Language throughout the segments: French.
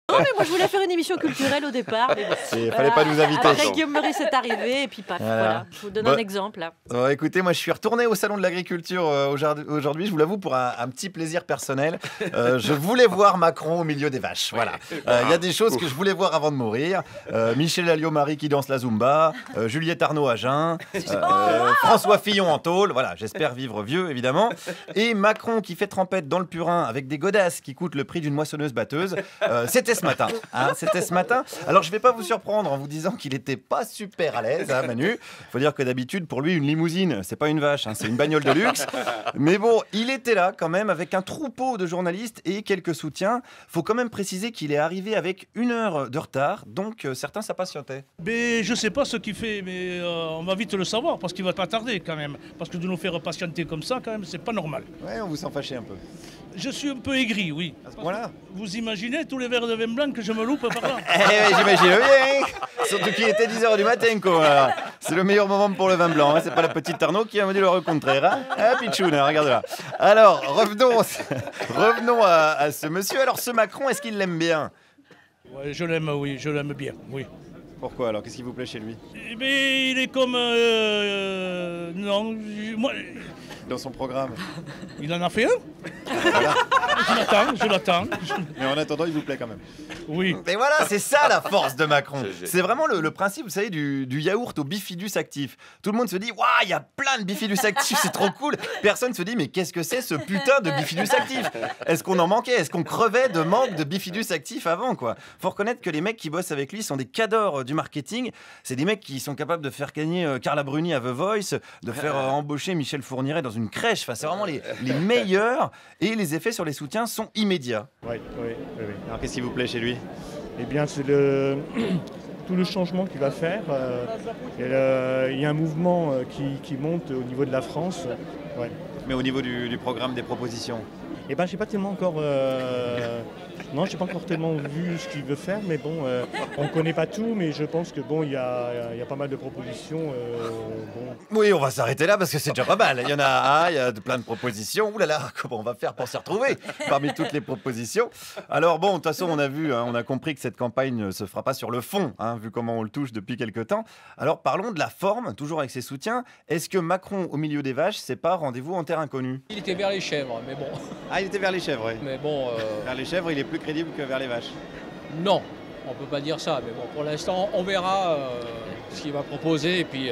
Non, mais moi je voulais faire une émission culturelle au départ. Il fallait pas nous inviter. Après Guillaume Meurice est arrivé et puis paf, voilà. Je vous donne un exemple là. Écoutez, moi je suis retourné au salon de l'agriculture aujourd'hui, je vous l'avoue, pour un petit plaisir personnel. Je voulais voir Macron au milieu des vaches. Voilà. Il y a des choses que je voulais voir avant de mourir. Michel Alliot-Marie qui danse la Zumba, Juliette Arnaud à jeun, François Fillon en tôle. Voilà, j'espère vivre vieux évidemment. Et Macron qui fait trempette dans le purin avec des godasses qui coûtent le prix d'une moissonneuse-batteuse. C'était ce matin. C'était ce matin. Alors je vais pas vous surprendre en vous disant qu'il était pas super à l'aise, Manu. Il faut dire que d'habitude, pour lui, une limousine, c'est pas une vache, c'est une bagnole de luxe. Mais bon, il était là quand même avec un troupeau de journalistes et quelques soutiens. Faut quand même préciser qu'il est arrivé avec 1 heure de retard, donc certains s'impatientaient. Mais je sais pas ce qu'il fait, mais on va vite le savoir parce qu'il va pas tarder quand même. Parce que de nous faire patienter comme ça, quand même, c'est pas normal. Ouais, on vous sent fâché un peu. Je suis un peu aigri, oui. À ce point-là ? Vous imaginez tous les verres de vin blanc que je me loupe par là? Eh, j'imagine bien. Surtout qu'il était 10h du matin, quoi. C'est le meilleur moment pour le vin blanc. C'est pas la petite Arnaud qui a me dit le contraire. Pichoun, regarde là. Alors, revenons à ce monsieur. Alors, ce Macron, est-ce qu'il l'aime bien? Ouais, je l'aime, oui, je l'aime bien, oui. Pourquoi alors? Qu'est-ce qui vous plaît chez lui? Mais il est comme... non, moi... Dans son programme. Il en a fait un. Voilà. Je l'attends. Mais en attendant, il vous plaît quand même. Oui. Et voilà, c'est ça la force de Macron. C'est vraiment le principe, vous savez, du yaourt au bifidus actif. Tout le monde se dit, waouh, il y a plein de bifidus actifs, c'est trop cool. Personne se dit, mais qu'est-ce que c'est ce putain de bifidus actif? Est-ce qu'on en manquait? Est-ce qu'on crevait de manque de bifidus actifs avant, quoi? Faut reconnaître que les mecs qui bossent avec lui sont des cadors du marketing. C'est des mecs qui sont capables de faire gagner Carla Bruni à The Voice, de faire embaucher Michel Fourniret dans une crèche. Enfin, c'est vraiment les meilleurs. Et les effets sur les soutiens sont immédiats. Oui. Alors, qu'est-ce qui vous plaît chez lui? Eh bien, c'est tout le changement qu'il va faire. Il y a un mouvement qui monte au niveau de la France. Ouais. Mais au niveau du programme, des propositions? Eh bien, j'ai pas tellement encore... Non, j'ai pas encore tellement vu ce qu'il veut faire, mais bon, on ne connaît pas tout, mais je pense que bon, il y a pas mal de propositions. Bon. Oui, on va s'arrêter là parce que c'est déjà pas mal. Il y en a il y a plein de propositions. Ouh là là, comment on va faire pour s'y retrouver parmi toutes les propositions? Alors bon, de toute façon, on a vu, on a compris que cette campagne ne se fera pas sur le fond, vu comment on le touche depuis quelques temps. Alors parlons de la forme, toujours avec ses soutiens. Est-ce que Macron au milieu des vaches, c'est pas rendez-vous en terre inconnue? Il était vers les chèvres, mais bon. Ah, il était vers les chèvres, oui. Mais bon. Vers les chèvres, il est plus crédible que vers les vaches. Non, on peut pas dire ça. Mais bon, pour l'instant, on verra ce qu'il va proposer. Et puis.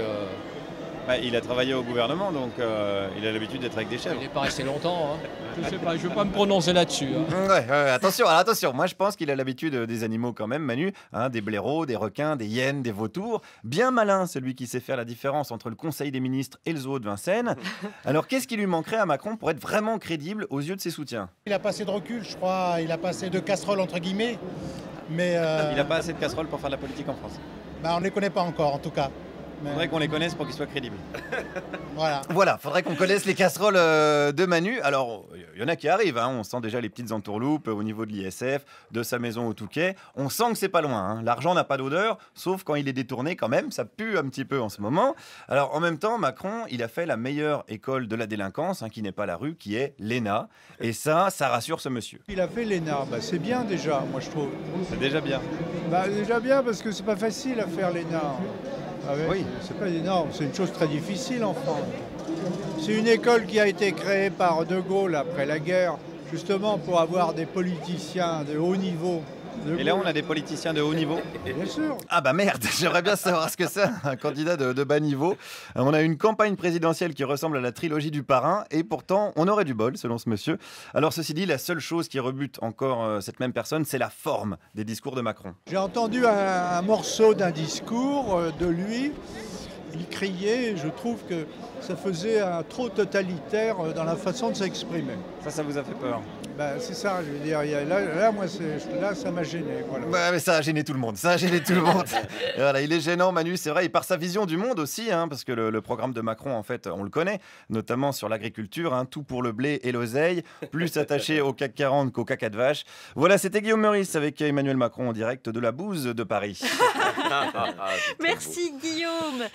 Il a travaillé au gouvernement, donc il a l'habitude d'être avec des chèvres. Il n'est pas resté longtemps. Je sais pas, je ne vais pas me prononcer là-dessus. Ouais, attention. Moi, je pense qu'il a l'habitude des animaux quand même, Manu. Des blaireaux, des requins, des hyènes, des vautours. Bien malin, celui qui sait faire la différence entre le Conseil des ministres et le zoo de Vincennes. Alors, qu'est-ce qui lui manquerait à Macron pour être vraiment crédible aux yeux de ses soutiens? Il a pas assez de recul, je crois. Il a pas assez de casseroles, entre guillemets. Mais il n'a pas assez de casseroles pour faire de la politique en France. On ne les connaît pas encore, en tout cas. Il faudrait qu'on les connaisse pour qu'ils soient crédibles. Voilà, faudrait qu'on connaisse les casseroles de Manu. Alors, il y en a qui arrivent, on sent déjà les petites entourloupes au niveau de l'ISF, de sa maison au Touquet. On sent que c'est pas loin. L'argent n'a pas d'odeur, sauf quand il est détourné quand même. Ça pue un petit peu en ce moment. Alors, en même temps, Macron, il a fait la meilleure école de la délinquance, qui n'est pas la rue, qui est l'ENA. Et ça rassure ce monsieur. Il a fait l'ENA, c'est bien déjà, moi je trouve. C'est déjà bien. Déjà bien parce que c'est pas facile à faire l'ENA. Oui. C'est pas énorme, c'est une chose très difficile en France. C'est une école qui a été créée par De Gaulle après la guerre, justement pour avoir des politiciens de haut niveau. Et là, on a des politiciens de haut niveau. Bien sûr. Ah bah merde, j'aimerais bien savoir ce que c'est, un candidat de bas niveau. On a une campagne présidentielle qui ressemble à la trilogie du parrain, et pourtant, on aurait du bol, selon ce monsieur. Alors ceci dit, la seule chose qui rebute encore cette même personne, c'est la forme des discours de Macron. J'ai entendu un morceau d'un discours de lui. Il criait, je trouve que ça faisait un trop totalitaire dans la façon de s'exprimer. Ça vous a fait peur? C'est ça, je veux dire, là ça m'a gêné. Voilà. Mais ça a gêné tout le monde, Voilà, il est gênant, Manu, c'est vrai, et par sa vision du monde aussi, parce que le programme de Macron, en fait, on le connaît, notamment sur l'agriculture, tout pour le blé et l'oseille, plus attaché au CAC 40 qu'au caca de vache. Voilà, c'était Guillaume Meurice avec Emmanuel Macron en direct de la Bouse de Paris. Merci Guillaume.